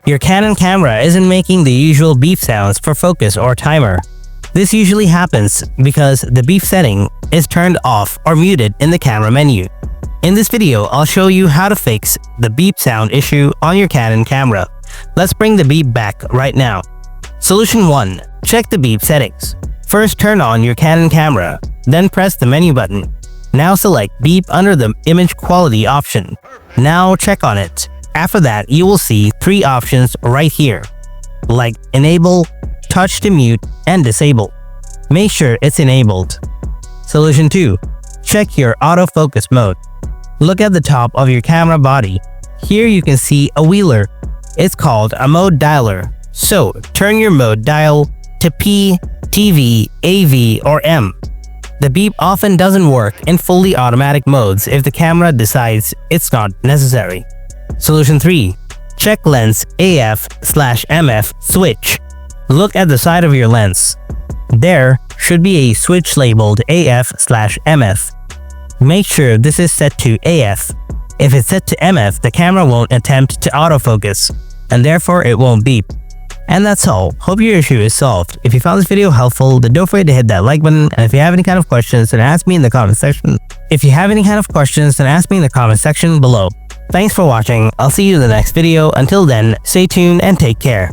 Your Canon camera isn't making the usual beep sounds for focus or timer. This usually happens because the beep setting is turned off or muted in the camera menu. In this video, I'll show you how to fix the beep sound issue on your Canon camera. Let's bring the beep back right now. Solution 1. Check the beep settings. First, turn on your Canon camera, then press the menu button. Now select beep under the image quality option. Now check on it. After that, you will see 3 options right here, like enable, touch to mute, and disable. Make sure it's enabled. Solution 2. Check your autofocus mode. Look at the top of your camera body. Here you can see a wheeler. It's called a mode dialer. So turn your mode dial to P, TV, AV, or M. The beep often doesn't work in fully automatic modes if the camera decides it's not necessary. Solution 3. Check lens AF/MF switch. Look at the side of your lens. There should be a switch labeled AF/MF. Make sure this is set to AF. If it's set to MF, the camera won't attempt to autofocus, and therefore it won't beep. And that's all. Hope your issue is solved. If you found this video helpful, then don't forget to hit that like button, and if you have any kind of questions, then ask me in the comment section. Below. Thanks for watching. I'll see you in the next video. Until then, stay tuned and take care.